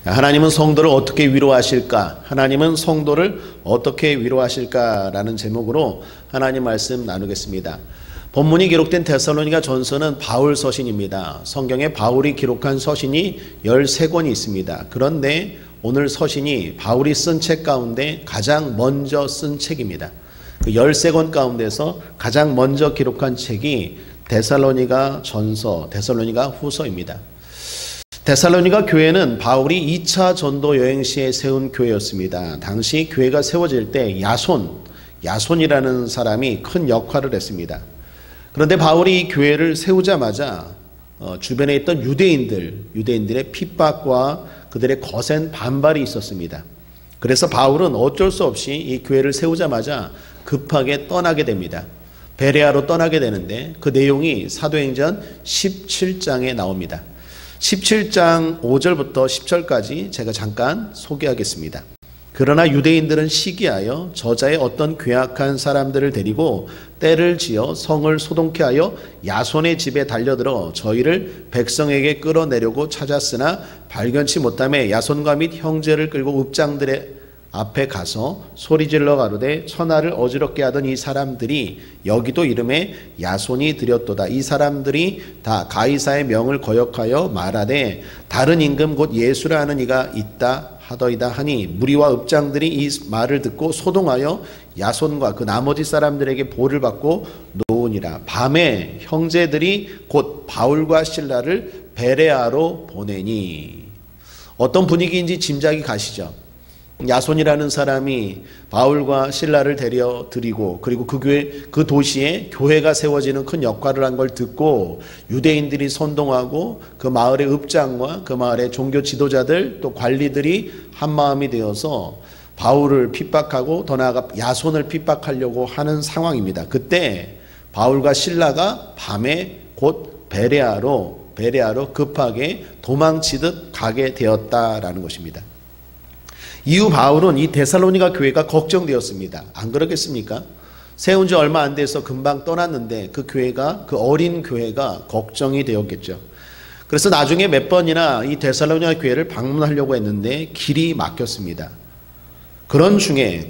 하나님은 성도를 어떻게 위로하실까? 하나님은 성도를 어떻게 위로하실까라는 제목으로 하나님 말씀 나누겠습니다. 본문이 기록된 데살로니가 전서는 바울 서신입니다. 성경에 바울이 기록한 서신이 13권이 있습니다. 그런데 오늘 서신이 바울이 쓴 책 가운데 가장 먼저 쓴 책입니다. 그 13권 가운데서 가장 먼저 기록한 책이 데살로니가 전서, 데살로니가 후서입니다. 데살로니가 교회는 바울이 2차 전도 여행 시에 세운 교회였습니다. 당시 교회가 세워질 때 야손이라는 사람이 큰 역할을 했습니다. 그런데 바울이 이 교회를 세우자마자 주변에 있던 유대인들의 핍박과 그들의 거센 반발이 있었습니다. 그래서 바울은 어쩔 수 없이 이 교회를 세우자마자 급하게 떠나게 됩니다. 베레아로 떠나게 되는데 그 내용이 사도행전 17장에 나옵니다. 17장 5절부터 10절까지 제가 잠깐 소개하겠습니다. 그러나 유대인들은 시기하여 저자의 어떤 괴악한 사람들을 데리고 떼를 지어 성을 소동케 하여 야손의 집에 달려들어 저희를 백성에게 끌어내려고 찾았으나 발견치 못하매 야손과 및 형제를 끌고 읍장들의 앞에 가서 소리질러 가로되 천하를 어지럽게 하던 이 사람들이 여기도 이름에 야손이 들였도다. 이 사람들이 다 가이사의 명을 거역하여 말하되 다른 임금 곧 예수라 하는 이가 있다 하더이다 하니 무리와 읍장들이 이 말을 듣고 소동하여 야손과 그 나머지 사람들에게 보를 받고 놓으니라. 밤에 형제들이 곧 바울과 실라를 베레아로 보내니. 어떤 분위기인지 짐작이 가시죠? 야손이라는 사람이 바울과 실라를 데려 드리고 그리고 그 도시에 교회가 세워지는 큰 역할을 한 걸 듣고 유대인들이 선동하고 그 마을의 읍장과 그 마을의 종교 지도자들 또 관리들이 한마음이 되어서 바울을 핍박하고 더 나아가 야손을 핍박하려고 하는 상황입니다. 그때 바울과 실라가 밤에 곧 베레아로 급하게 도망치듯 가게 되었다라는 것입니다. 이후 바울은 이 데살로니가 교회가 걱정되었습니다. 안 그렇겠습니까? 세운 지 얼마 안 돼서 금방 떠났는데 그 어린 교회가 걱정이 되었겠죠. 그래서 나중에 몇 번이나 이 데살로니가 교회를 방문하려고 했는데 길이 막혔습니다. 그런 중에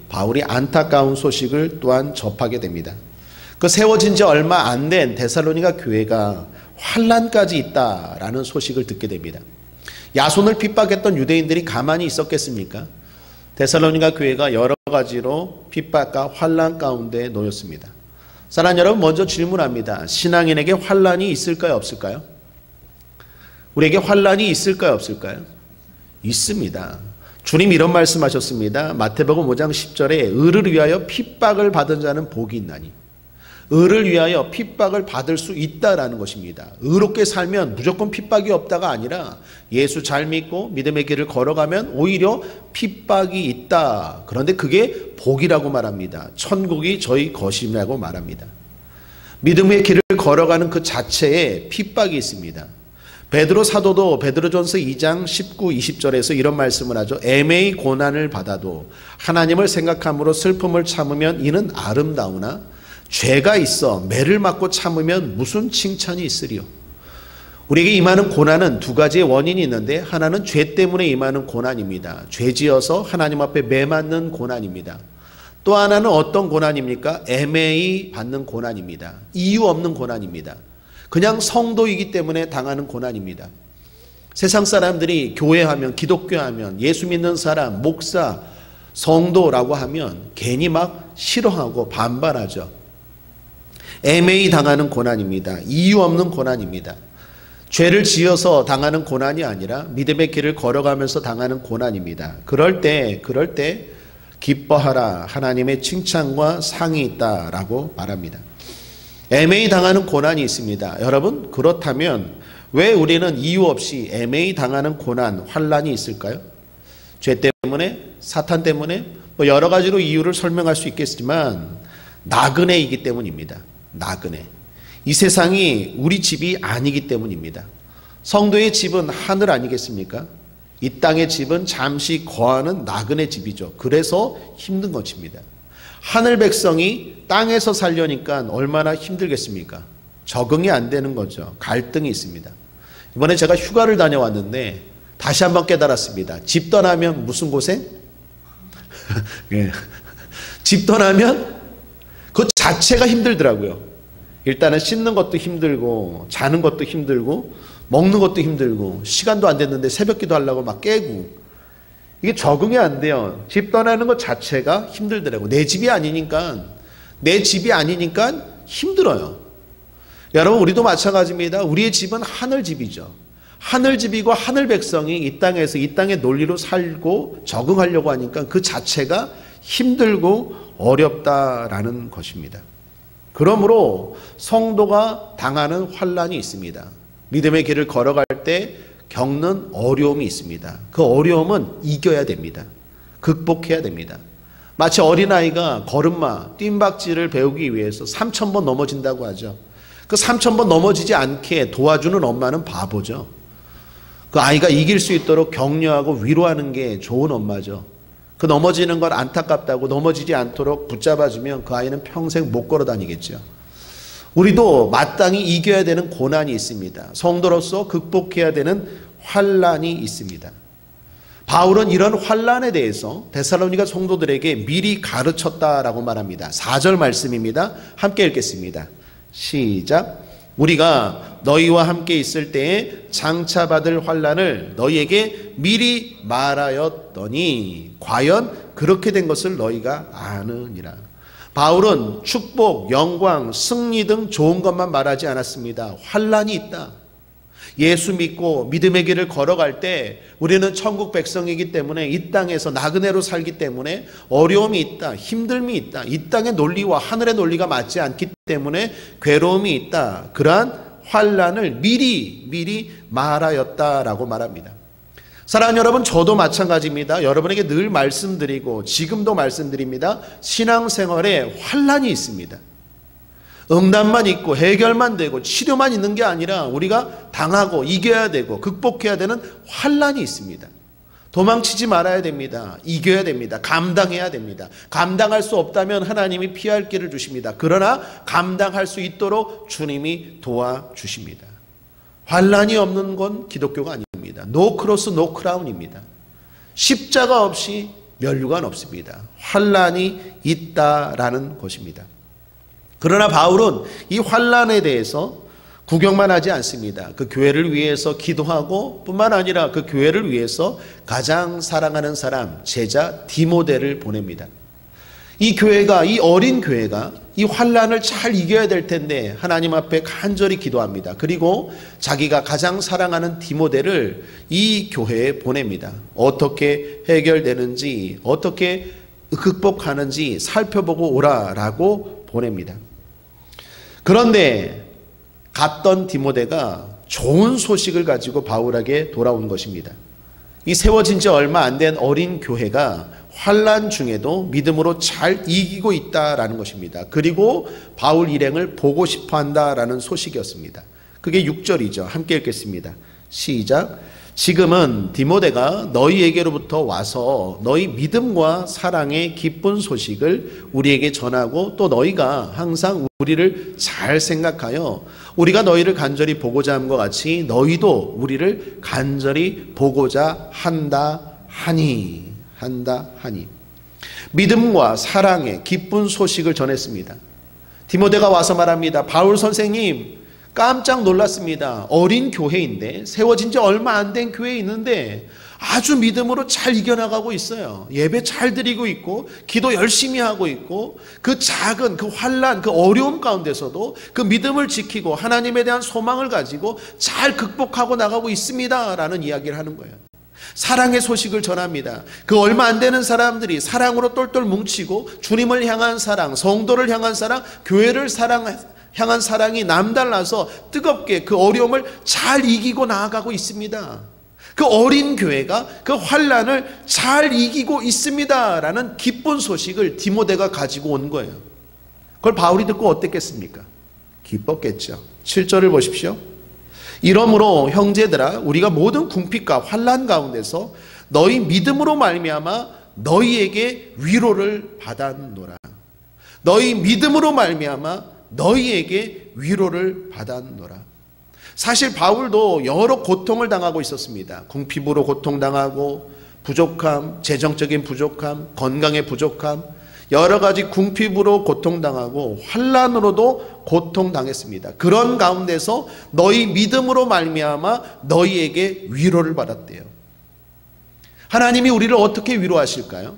바울이 안타까운 소식을 또한 접하게 됩니다. 그 세워진 지 얼마 안 된 데살로니가 교회가 환난까지 있다라는 소식을 듣게 됩니다. 야손을 핍박했던 유대인들이 가만히 있었겠습니까? 데살로니가 교회가 여러 가지로 핍박과 환난 가운데 놓였습니다. 사랑하는 여러분, 먼저 질문합니다. 신앙인에게 환난이 있을까요, 없을까요? 우리에게 환난이 있을까요, 없을까요? 있습니다. 주님 이런 말씀하셨습니다. 마태복음 5장 10절에 의를 위하여 핍박을 받은 자는 복이 있나니. 의를 위하여 핍박을 받을 수 있다라는 것입니다. 의롭게 살면 무조건 핍박이 없다가 아니라 예수 잘 믿고 믿음의 길을 걸어가면 오히려 핍박이 있다. 그런데 그게 복이라고 말합니다. 천국이 저희 것이라고 말합니다. 믿음의 길을 걸어가는 그 자체에 핍박이 있습니다. 베드로 사도도 베드로전서 2장 19, 20절에서 이런 말씀을 하죠. 애매히 고난을 받아도 하나님을 생각함으로 슬픔을 참으면 이는 아름다우나 죄가 있어 매를 맞고 참으면 무슨 칭찬이 있으리요. 우리에게 임하는 고난은 두 가지의 원인이 있는데 하나는 죄 때문에 임하는 고난입니다. 죄지어서 하나님 앞에 매 맞는 고난입니다. 또 하나는 어떤 고난입니까? 애매히 받는 고난입니다. 이유 없는 고난입니다. 그냥 성도이기 때문에 당하는 고난입니다. 세상 사람들이 교회하면 기독교하면 예수 믿는 사람, 목사, 성도라고 하면 괜히 막 싫어하고 반발하죠. 애매히 당하는 고난입니다. 이유 없는 고난입니다. 죄를 지어서 당하는 고난이 아니라 믿음의 길을 걸어가면서 당하는 고난입니다. 그럴 때 기뻐하라. 하나님의 칭찬과 상이 있다라고 말합니다. 애매히 당하는 고난이 있습니다. 여러분, 그렇다면 왜 우리는 이유 없이 애매히 당하는 고난, 환난이 있을까요? 죄 때문에, 사탄 때문에 여러 가지로 이유를 설명할 수 있겠지만 나그네이기 때문입니다. 나그네. 이 세상이 우리 집이 아니기 때문입니다. 성도의 집은 하늘 아니겠습니까? 이 땅의 집은 잠시 거하는 나그네 집이죠. 그래서 힘든 것입니다. 하늘 백성이 땅에서 살려니까 얼마나 힘들겠습니까? 적응이 안 되는 거죠. 갈등이 있습니다. 이번에 제가 휴가를 다녀왔는데 다시 한번 깨달았습니다. 집 떠나면 무슨 고생? 예. 집 떠나면 그 자체가 힘들더라고요. 일단은 씻는 것도 힘들고 자는 것도 힘들고 먹는 것도 힘들고 시간도 안 됐는데 새벽기도 하려고 막 깨고 이게 적응이 안 돼요. 집 떠나는 것 자체가 힘들더라고요. 내 집이 아니니까 힘들어요. 여러분 우리도 마찬가지입니다. 우리의 집은 하늘집이죠. 하늘집이고 하늘 백성이 이 땅에서 이 땅의 논리로 살고 적응하려고 하니까 그 자체가 힘들고 어렵다라는 것입니다. 그러므로 성도가 당하는 환난이 있습니다. 믿음의 길을 걸어갈 때 겪는 어려움이 있습니다. 그 어려움은 이겨야 됩니다. 극복해야 됩니다. 마치 어린아이가 걸음마, 뜀박질을 배우기 위해서 3,000번 넘어진다고 하죠. 그 3,000번 넘어지지 않게 도와주는 엄마는 바보죠. 그 아이가 이길 수 있도록 격려하고 위로하는 게 좋은 엄마죠. 그 넘어지는 걸 안타깝다고 넘어지지 않도록 붙잡아주면 그 아이는 평생 못 걸어 다니겠죠. 우리도 마땅히 이겨야 되는 고난이 있습니다. 성도로서 극복해야 되는 환난이 있습니다. 바울은 이런 환난에 대해서 데살로니가 성도들에게 미리 가르쳤다라고 말합니다. 4절 말씀입니다. 함께 읽겠습니다. 시작. 우리가 너희와 함께 있을 때에 장차 받을 환난을 너희에게 미리 말하였더니 과연 그렇게 된 것을 너희가 아느니라. 바울은 축복, 영광, 승리 등 좋은 것만 말하지 않았습니다. 환난이 있다. 예수 믿고 믿음의 길을 걸어갈 때 우리는 천국 백성이기 때문에 이 땅에서 나그네로 살기 때문에 어려움이 있다, 힘듦이 있다. 이 땅의 논리와 하늘의 논리가 맞지 않기 때문에 괴로움이 있다. 그러한 환난을 미리 말하였다라고 말합니다. 사랑하는 여러분, 저도 마찬가지입니다. 여러분에게 늘 말씀드리고 지금도 말씀드립니다. 신앙생활에 환난이 있습니다. 응답만 있고 해결만 되고 치료만 있는 게 아니라 우리가 당하고 이겨야 되고 극복해야 되는 환난이 있습니다. 도망치지 말아야 됩니다. 이겨야 됩니다. 감당해야 됩니다. 감당할 수 없다면 하나님이 피할 길을 주십니다. 그러나 감당할 수 있도록 주님이 도와주십니다. 환난이 없는 건 기독교가 아닙니다. 노 크로스 노 크라운입니다. 십자가 없이 면류관 없습니다. 환난이 있다라는 것입니다. 그러나 바울은 이 환난에 대해서 구경만 하지 않습니다. 그 교회를 위해서 기도하고 뿐만 아니라 그 교회를 위해서 가장 사랑하는 사람, 제자 디모데를 보냅니다. 이 교회가, 이 어린 교회가 이 환난을 잘 이겨야 될 텐데 하나님 앞에 간절히 기도합니다. 그리고 자기가 가장 사랑하는 디모데를 이 교회에 보냅니다. 어떻게 해결되는지, 어떻게 극복하는지 살펴보고 오라라고 보냅니다. 그런데 갔던 디모데가 좋은 소식을 가지고 바울에게 돌아온 것입니다. 이 세워진 지 얼마 안 된 어린 교회가 환난 중에도 믿음으로 잘 이기고 있다라는 것입니다. 그리고 바울 일행을 보고 싶어 한다라는 소식이었습니다. 그게 6절이죠. 함께 읽겠습니다. 시작. 지금은 디모데가 너희에게로부터 와서 너희 믿음과 사랑의 기쁜 소식을 우리에게 전하고 또 너희가 항상 우리를 잘 생각하여 우리가 너희를 간절히 보고자 함과 같이 너희도 우리를 간절히 보고자 한다 하니 믿음과 사랑의 기쁜 소식을 전했습니다. 디모데가 와서 말합니다. 바울 선생님, 깜짝 놀랐습니다. 어린 교회인데, 세워진 지 얼마 안 된 교회에 있는데 아주 믿음으로 잘 이겨나가고 있어요. 예배 잘 드리고 있고 기도 열심히 하고 있고 그 작은 그 환난, 그 어려움 가운데서도 그 믿음을 지키고 하나님에 대한 소망을 가지고 잘 극복하고 나가고 있습니다 라는 이야기를 하는 거예요. 사랑의 소식을 전합니다. 그 얼마 안 되는 사람들이 사랑으로 똘똘 뭉치고 주님을 향한 사랑, 성도를 향한 사랑, 교회를 향한 사랑이 남달라서 뜨겁게 그 어려움을 잘 이기고 나아가고 있습니다. 그 어린 교회가 그 환난을 잘 이기고 있습니다라는 기쁜 소식을 디모데가 가지고 온 거예요. 그걸 바울이 듣고 어땠겠습니까? 기뻤겠죠. 7절을 보십시오. 이러므로 형제들아, 우리가 모든 궁핍과 환난 가운데서 너희 믿음으로 말미암아 너희에게 위로를 받았노라. 너희 믿음으로 말미암아 너희에게 위로를 받았노라. 사실 바울도 여러 고통을 당하고 있었습니다. 궁핍으로 고통당하고 부족함, 재정적인 부족함, 건강의 부족함, 여러 가지 궁핍으로 고통당하고 환난으로도 고통당했습니다. 그런 가운데서 너희 믿음으로 말미암아 너희에게 위로를 받았대요. 하나님이 우리를 어떻게 위로하실까요?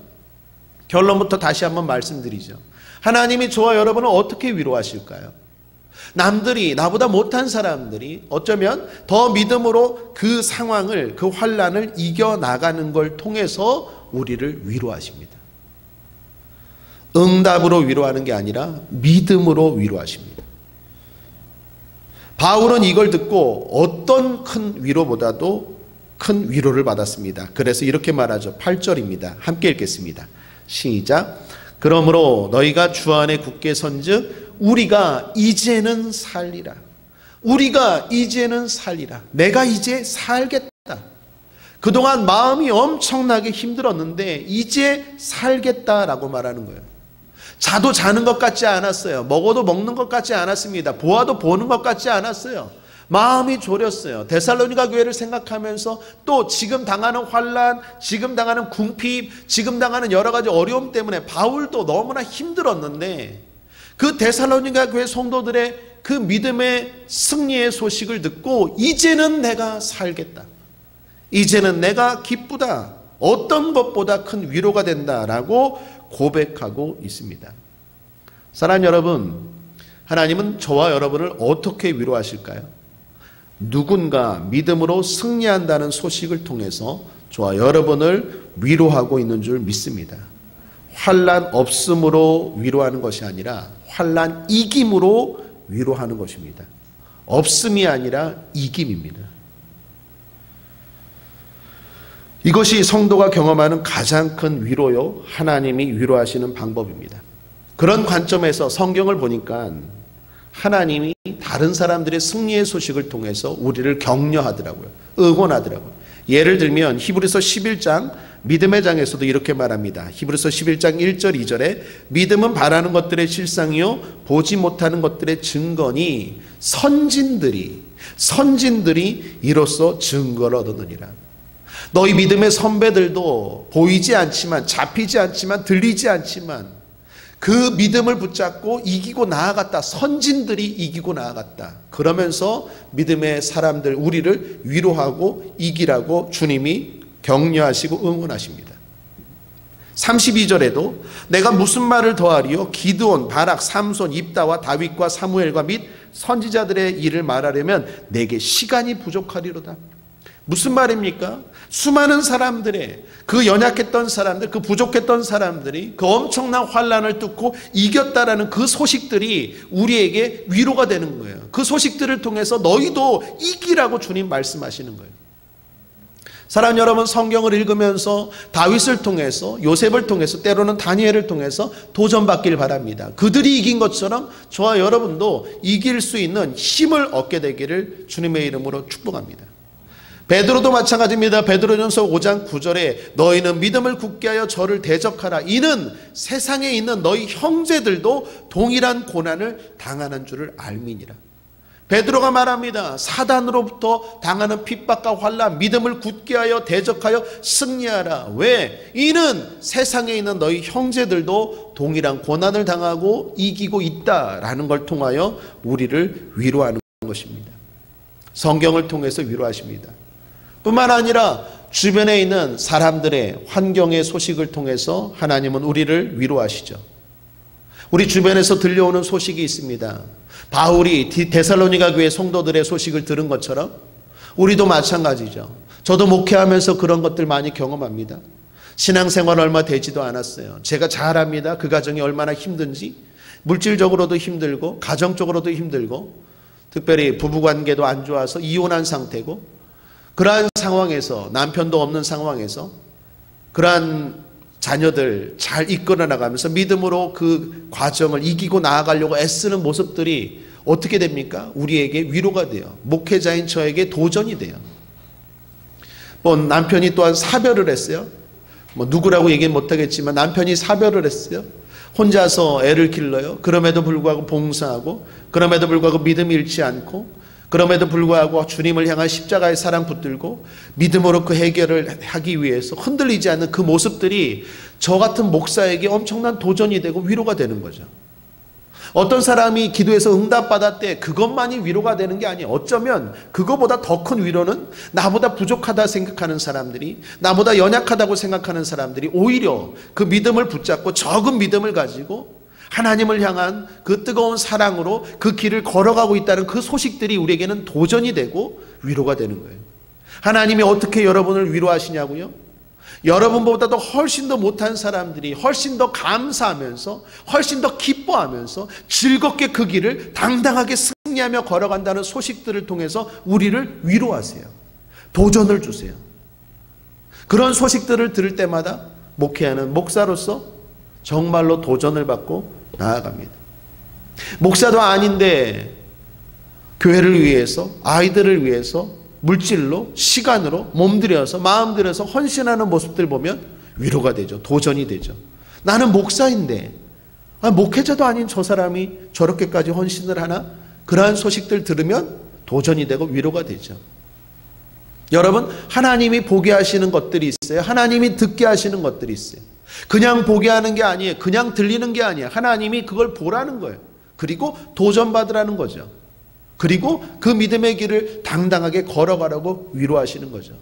결론부터 다시 한번 말씀드리죠. 하나님이 저와 여러분을 어떻게 위로하실까요? 남들이, 나보다 못한 사람들이 어쩌면 더 믿음으로 그 상황을, 그 환난을 이겨나가는 걸 통해서 우리를 위로하십니다. 응답으로 위로하는 게 아니라 믿음으로 위로하십니다. 바울은 이걸 듣고 어떤 큰 위로보다도 큰 위로를 받았습니다. 그래서 이렇게 말하죠. 8절입니다. 함께 읽겠습니다. 시작. 그러므로 너희가 주 안에 굳게 선즉 우리가 이제는 살리라. 우리가 이제는 살리라. 내가 이제 살겠다. 그동안 마음이 엄청나게 힘들었는데 이제 살겠다라고 말하는 거예요. 자도 자는 것 같지 않았어요. 먹어도 먹는 것 같지 않았습니다. 보아도 보는 것 같지 않았어요. 마음이 졸였어요. 데살로니가 교회를 생각하면서 또 지금 당하는 환난, 지금 당하는 궁핍, 지금 당하는 여러 가지 어려움 때문에 바울도 너무나 힘들었는데 그 데살로니가 교회 성도들의 그 믿음의 승리의 소식을 듣고 이제는 내가 살겠다. 이제는 내가 기쁘다. 어떤 것보다 큰 위로가 된다라고 고백하고 있습니다. 사랑하는 여러분, 하나님은 저와 여러분을 어떻게 위로하실까요? 누군가 믿음으로 승리한다는 소식을 통해서 저와 여러분을 위로하고 있는 줄 믿습니다. 환난 없음으로 위로하는 것이 아니라 환난 이김으로 위로하는 것입니다. 없음이 아니라 이김입니다. 이것이 성도가 경험하는 가장 큰 위로요, 하나님이 위로하시는 방법입니다. 그런 관점에서 성경을 보니까 하나님이 다른 사람들의 승리의 소식을 통해서 우리를 격려하더라고요. 응원하더라고요. 예를 들면 히브리서 11장 믿음의 장에서도 이렇게 말합니다. 히브리서 11장 1절 2절에 믿음은 바라는 것들의 실상이요 보지 못하는 것들의 증거니 선진들이 이로써 증거를 얻었느니라. 너희 믿음의 선배들도 보이지 않지만, 잡히지 않지만, 들리지 않지만 그 믿음을 붙잡고 이기고 나아갔다. 선진들이 이기고 나아갔다. 그러면서 믿음의 사람들, 우리를 위로하고 이기라고 주님이 격려하시고 응원하십니다. 32절에도 내가 무슨 말을 더하리요? 기드온, 바락, 삼손, 입다와 다윗과 사무엘과 및 선지자들의 일을 말하려면 내게 시간이 부족하리로다. 무슨 말입니까? 수많은 사람들의 그 연약했던 사람들, 그 부족했던 사람들이 그 엄청난 환난을 뚫고 이겼다라는 그 소식들이 우리에게 위로가 되는 거예요. 그 소식들을 통해서 너희도 이기라고 주님 말씀하시는 거예요. 사랑하는 여러분, 성경을 읽으면서 다윗을 통해서, 요셉을 통해서, 때로는 다니엘을 통해서 도전받길 바랍니다. 그들이 이긴 것처럼 저와 여러분도 이길 수 있는 힘을 얻게 되기를 주님의 이름으로 축복합니다. 베드로도 마찬가지입니다. 베드로전서 5장 9절에 너희는 믿음을 굳게 하여 저를 대적하라. 이는 세상에 있는 너희 형제들도 동일한 고난을 당하는 줄을 알미니라. 베드로가 말합니다. 사단으로부터 당하는 핍박과 환난, 믿음을 굳게 하여 대적하여 승리하라. 왜? 이는 세상에 있는 너희 형제들도 동일한 고난을 당하고 이기고 있다라는 걸 통하여 우리를 위로하는 것입니다. 성경을 통해서 위로하십니다. 뿐만 아니라 주변에 있는 사람들의 환경의 소식을 통해서 하나님은 우리를 위로하시죠. 우리 주변에서 들려오는 소식이 있습니다. 바울이 데살로니가 교회 성도들의 소식을 들은 것처럼 우리도 마찬가지죠. 저도 목회하면서 그런 것들 많이 경험합니다. 신앙생활 얼마 되지도 않았어요. 제가 잘 압니다. 그 가정이 얼마나 힘든지. 물질적으로도 힘들고 가정적으로도 힘들고 특별히 부부관계도 안 좋아서 이혼한 상태고 그러한 상황에서 남편도 없는 상황에서 그러한 자녀들 잘 이끌어 나가면서 믿음으로 그 과정을 이기고 나아가려고 애쓰는 모습들이 어떻게 됩니까? 우리에게 위로가 돼요. 목회자인 저에게 도전이 돼요. 남편이 또한 사별을 했어요. 누구라고 얘기는 못하겠지만 남편이 사별을 했어요. 혼자서 애를 길러요. 그럼에도 불구하고 봉사하고 그럼에도 불구하고 믿음이 잃지 않고 그럼에도 불구하고 주님을 향한 십자가의 사랑 붙들고 믿음으로 그 해결을 하기 위해서 흔들리지 않는 그 모습들이 저 같은 목사에게 엄청난 도전이 되고 위로가 되는 거죠. 어떤 사람이 기도해서 응답받을 때 그것만이 위로가 되는 게 아니에요. 어쩌면 그거보다 더 큰 위로는 나보다 부족하다 생각하는 사람들이, 나보다 연약하다고 생각하는 사람들이 오히려 그 믿음을 붙잡고 적은 믿음을 가지고 하나님을 향한 그 뜨거운 사랑으로 그 길을 걸어가고 있다는 그 소식들이 우리에게는 도전이 되고 위로가 되는 거예요. 하나님이 어떻게 여러분을 위로하시냐고요? 여러분보다도 훨씬 더 못한 사람들이 훨씬 더 감사하면서 훨씬 더 기뻐하면서 즐겁게 그 길을 당당하게 승리하며 걸어간다는 소식들을 통해서 우리를 위로하세요. 도전을 주세요. 그런 소식들을 들을 때마다 목회하는 목사로서 정말로 도전을 받고 나아갑니다. 목사도 아닌데 교회를 위해서, 아이들을 위해서 물질로, 시간으로, 몸들여서, 마음들여서 헌신하는 모습들 보면 위로가 되죠. 도전이 되죠. 나는 목사인데 목회자도 아닌 저 사람이 저렇게까지 헌신을 하나? 그러한 소식들 들으면 도전이 되고 위로가 되죠. 여러분, 하나님이 보게 하시는 것들이 있어요. 하나님이 듣게 하시는 것들이 있어요. 그냥 보게 하는 게 아니에요. 그냥 들리는 게 아니에요. 하나님이 그걸 보라는 거예요. 그리고 도전받으라는 거죠. 그리고 그 믿음의 길을 당당하게 걸어가라고 위로하시는 거죠.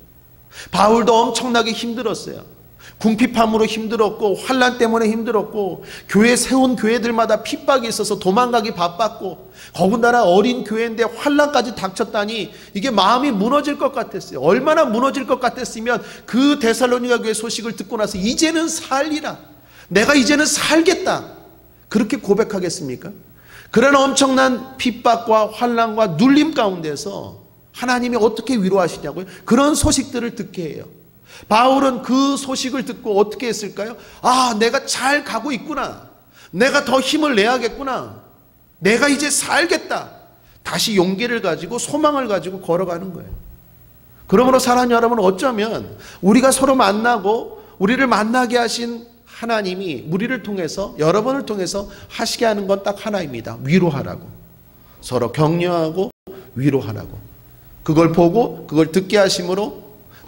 바울도 엄청나게 힘들었어요. 궁핍함으로 힘들었고 환난 때문에 힘들었고 교회 세운 교회들마다 핍박이 있어서 도망가기 바빴고 더군다나 어린 교회인데 환난까지 닥쳤다니 이게 마음이 무너질 것 같았어요. 얼마나 무너질 것 같았으면 그 데살로니가 교회 소식을 듣고 나서 이제는 살리라, 내가 이제는 살겠다, 그렇게 고백하겠습니까? 그런 엄청난 핍박과 환난과 눌림 가운데서 하나님이 어떻게 위로하시냐고요? 그런 소식들을 듣게 해요. 바울은 그 소식을 듣고 어떻게 했을까요? 아, 내가 잘 가고 있구나. 내가 더 힘을 내야겠구나. 내가 이제 살겠다. 다시 용기를 가지고 소망을 가지고 걸어가는 거예요. 그러므로 사랑하는 여러분, 어쩌면 우리가 서로 만나고 우리를 만나게 하신 하나님이 우리를 통해서, 여러분을 통해서 하시게 하는 건 딱 하나입니다. 위로하라고. 서로 격려하고 위로하라고. 그걸 보고 그걸 듣게 하심으로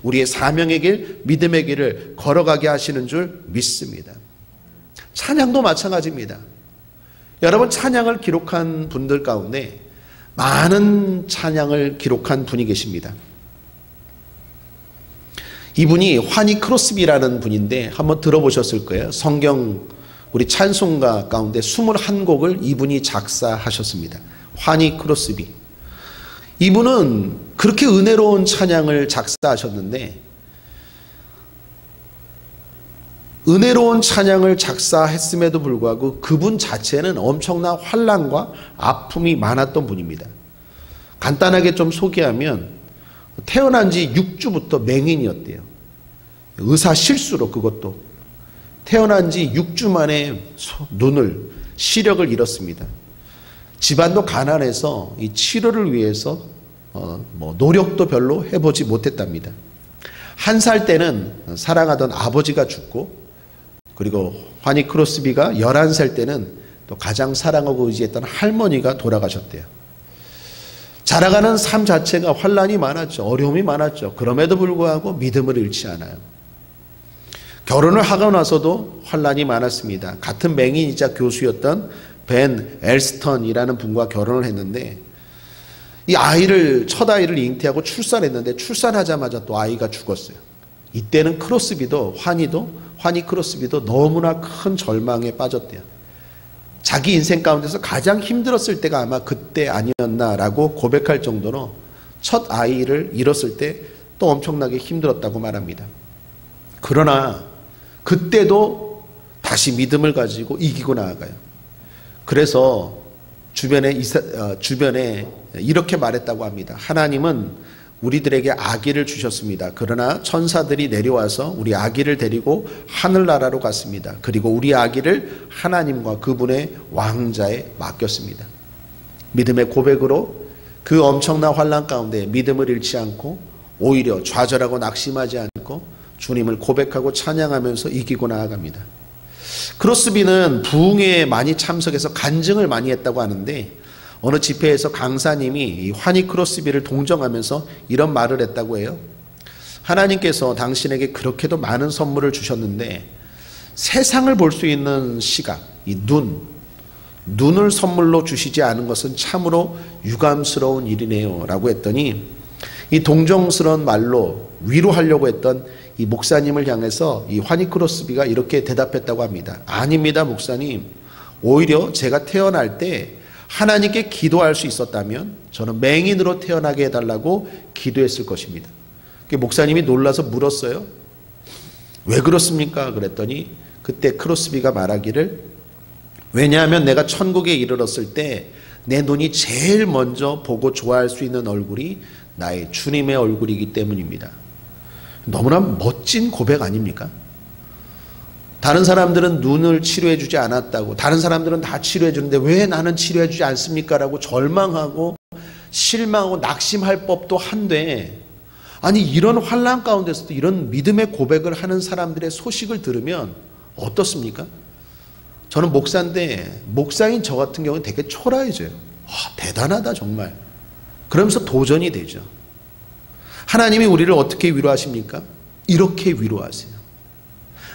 우리의 사명의 길, 믿음의 길을 걸어가게 하시는 줄 믿습니다. 찬양도 마찬가지입니다. 여러분, 찬양을 기록한 분들 가운데 많은 찬양을 기록한 분이 계십니다. 이분이 화니 크로스비라는 분인데 한번 들어보셨을 거예요. 성경 우리 찬송가 가운데 21곡을 이분이 작사하셨습니다. 화니 크로스비. 이분은 그렇게 은혜로운 찬양을 작사하셨는데, 은혜로운 찬양을 작사했음에도 불구하고 그분 자체는 엄청난 환난과 아픔이 많았던 분입니다. 간단하게 좀 소개하면 태어난 지 6주부터 맹인이었대요. 의사 실수로, 그것도 태어난 지 6주 만에 시력을 잃었습니다. 집안도 가난해서 이 치료를 위해서 노력도 별로 해보지 못했답니다. 1살 때는 사랑하던 아버지가 죽고, 그리고 화니 크로스비가 11살 때는 또 가장 사랑하고 의지했던 할머니가 돌아가셨대요. 자라가는 삶 자체가 환난이 많았죠. 어려움이 많았죠. 그럼에도 불구하고 믿음을 잃지 않아요. 결혼을 하고 나서도 환난이 많았습니다. 같은 맹인이자 교수였던 벤 엘스턴이라는 분과 결혼을 했는데, 이 첫 아이를 잉태하고 출산했는데 출산하자마자 또 아이가 죽었어요. 이때는 화니 크로스비도 너무나 큰 절망에 빠졌대요. 자기 인생 가운데서 가장 힘들었을 때가 아마 그때 아니었나라고 고백할 정도로 첫 아이를 잃었을 때 또 엄청나게 힘들었다고 말합니다. 그러나 그때도 다시 믿음을 가지고 이기고 나아가요. 그래서 주변에 이렇게 말했다고 합니다. 하나님은 우리들에게 아기를 주셨습니다. 그러나 천사들이 내려와서 우리 아기를 데리고 하늘나라로 갔습니다. 그리고 우리 아기를 하나님과 그분의 왕자에 맡겼습니다. 믿음의 고백으로 그 엄청난 환난 가운데 믿음을 잃지 않고 오히려 좌절하고 낙심하지 않고 주님을 고백하고 찬양하면서 이기고 나아갑니다. 크로스비는 부흥회에 많이 참석해서 간증을 많이 했다고 하는데, 어느 집회에서 강사님이 이 환희 크로스비를 동정하면서 이런 말을 했다고 해요. 하나님께서 당신에게 그렇게도 많은 선물을 주셨는데 세상을 볼 수 있는 시각, 이 눈을 선물로 주시지 않은 것은 참으로 유감스러운 일이네요 라고 했더니, 이 동정스러운 말로 위로하려고 했던 이 목사님을 향해서 이 환희 크로스비가 이렇게 대답했다고 합니다. 아닙니다, 목사님. 오히려 제가 태어날 때 하나님께 기도할 수 있었다면 저는 맹인으로 태어나게 해달라고 기도했을 것입니다. 목사님이 놀라서 물었어요. 왜 그렇습니까? 그랬더니 그때 크로스비가 말하기를, 왜냐하면 내가 천국에 이르렀을 때 내 눈이 제일 먼저 보고 좋아할 수 있는 얼굴이 나의 주님의 얼굴이기 때문입니다. 너무나 멋진 고백 아닙니까? 다른 사람들은 눈을 치료해 주지 않았다고, 다른 사람들은 다 치료해 주는데 왜 나는 치료해 주지 않습니까? 라고 절망하고 실망하고 낙심할 법도 한데, 아니 이런 환난 가운데서도 이런 믿음의 고백을 하는 사람들의 소식을 들으면 어떻습니까? 저는 목사인데 목사인 저 같은 경우는 되게 초라해져요. 대단하다 정말. 그러면서 도전이 되죠. 하나님이 우리를 어떻게 위로하십니까? 이렇게 위로하세요.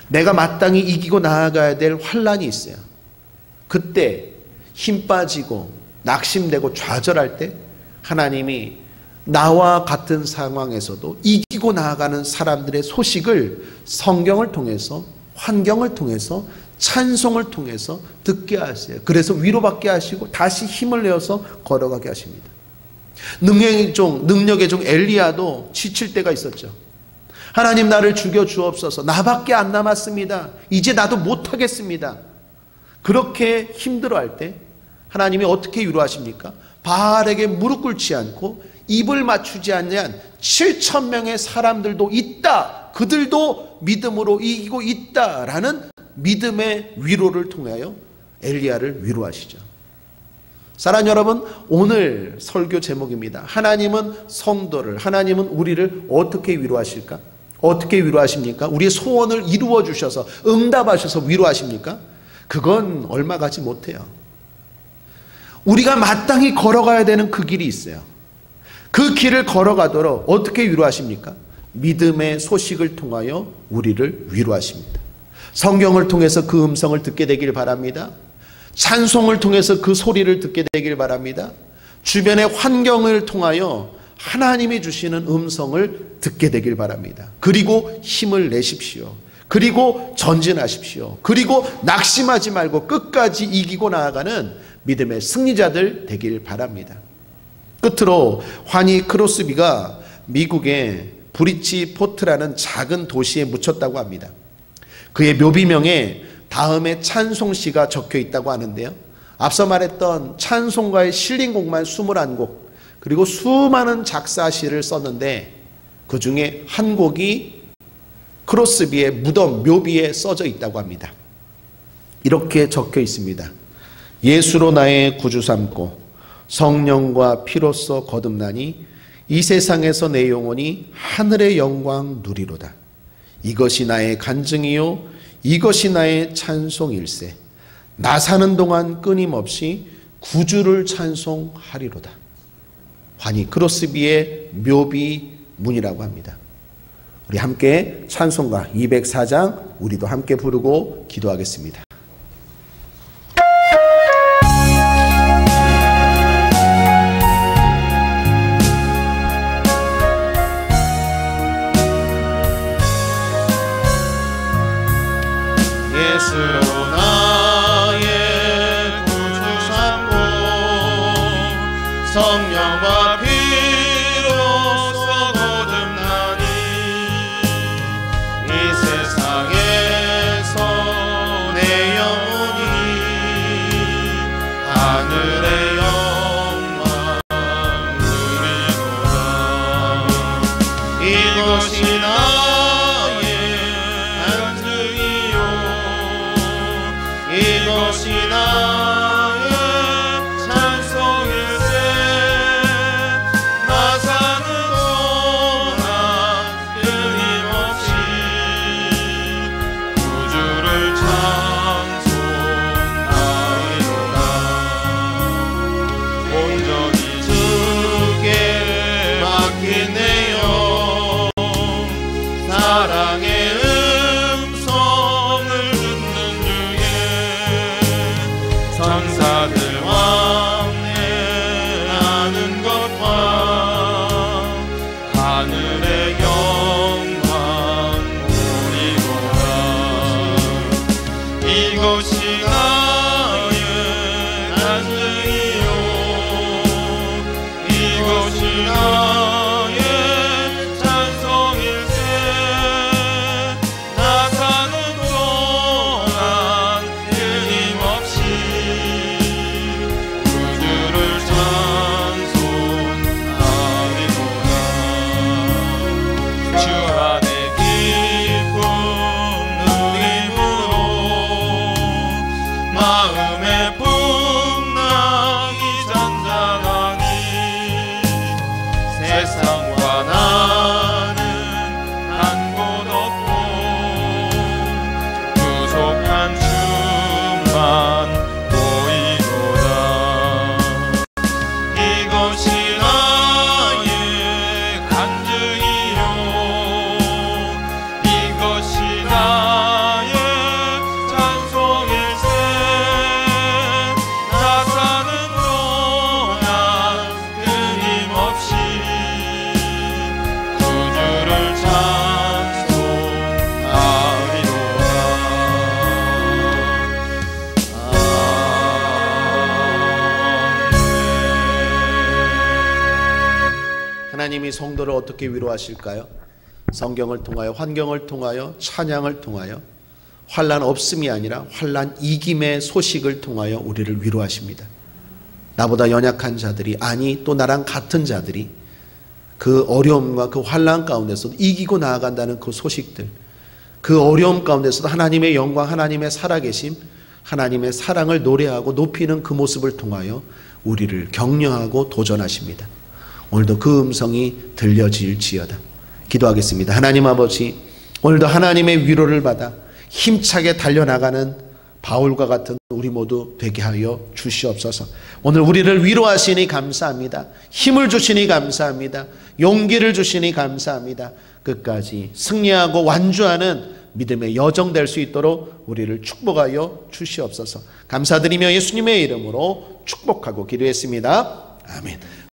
내가 마땅히 이기고 나아가야 될 환난이 있어요. 그때 힘 빠지고 낙심되고 좌절할 때 하나님이 나와 같은 상황에서도 이기고 나아가는 사람들의 소식을 성경을 통해서, 환경을 통해서, 찬송을 통해서 듣게 하세요. 그래서 위로받게 하시고 다시 힘을 내어서 걸어가게 하십니다. 능력의 종 엘리야도 지칠 때가 있었죠. 하나님 나를 죽여 주옵소서. 나밖에 안 남았습니다. 이제 나도 못하겠습니다. 그렇게 힘들어할 때 하나님이 어떻게 위로하십니까? 바알에게 무릎 꿇지 않고 입을 맞추지 않는 7,000명의 사람들도 있다. 그들도 믿음으로 이기고 있다라는 믿음의 위로를 통하여 엘리야를 위로하시죠. 사랑하는 여러분, 오늘 설교 제목입니다. 하나님은 성도를, 하나님은 우리를 어떻게 위로하실까? 어떻게 위로하십니까? 우리의 소원을 이루어 주셔서 응답하셔서 위로하십니까? 그건 얼마 가지 못해요. 우리가 마땅히 걸어가야 되는 그 길이 있어요. 그 길을 걸어가도록 어떻게 위로하십니까? 믿음의 소식을 통하여 우리를 위로하십니다. 성경을 통해서 그 음성을 듣게 되길 바랍니다. 찬송을 통해서 그 소리를 듣게 되길 바랍니다. 주변의 환경을 통하여 하나님이 주시는 음성을 듣게 되길 바랍니다. 그리고 힘을 내십시오. 그리고 전진하십시오. 그리고 낙심하지 말고 끝까지 이기고 나아가는 믿음의 승리자들 되길 바랍니다. 끝으로 환희 크로스비가 미국의 브리치 포트라는 작은 도시에 묻혔다고 합니다. 그의 묘비명에 다음에 찬송시가 적혀 있다고 하는데요. 앞서 말했던 찬송가의 실린 곡만 21곡, 그리고 수많은 작사시를 썼는데 그 중에 한 곡이 크로스비의 무덤 묘비에 써져 있다고 합니다. 이렇게 적혀 있습니다. 예수로 나의 구주 삼고 성령과 피로써 거듭나니 이 세상에서 내 영혼이 하늘의 영광 누리로다. 이것이 나의 간증이요 이것이 나의 찬송일세. 나 사는 동안 끊임없이 구주를 찬송하리로다. 환희 크로스비의 묘비 문이라고 합니다. 우리 함께 찬송가 204장 우리도 함께 부르고 기도하겠습니다. 예수로 나의 구주 삼고 성령과 피로써 거듭나니 이 세상에서 내 영혼이 하늘의 영광 누리노라. 이것이 나의 간증이요 이것이 나의 찬송일세. 나 사는 동안 끊임없이 하나님이 성도를 어떻게 위로하실까요? 성경을 통하여, 환경을 통하여, 찬양을 통하여, 환난 없음이 아니라 환난 이김의 소식을 통하여 우리를 위로하십니다. 나보다 연약한 자들이, 아니 또 나랑 같은 자들이 그 어려움과 그 환난 가운데서도 이기고 나아간다는 그 소식들, 그 어려움 가운데서도 하나님의 영광, 하나님의 살아계심, 하나님의 사랑을 노래하고 높이는 그 모습을 통하여 우리를 격려하고 도전하십니다. 오늘도 그 음성이 들려질지어다. 기도하겠습니다. 하나님 아버지, 오늘도 하나님의 위로를 받아 힘차게 달려나가는 바울과 같은 우리 모두 되게 하여 주시옵소서. 오늘 우리를 위로하시니 감사합니다. 힘을 주시니 감사합니다. 용기를 주시니 감사합니다. 끝까지 승리하고 완주하는 믿음의 여정 될 수 있도록 우리를 축복하여 주시옵소서. 감사드리며 예수님의 이름으로 축복하고 기도했습니다. 아멘.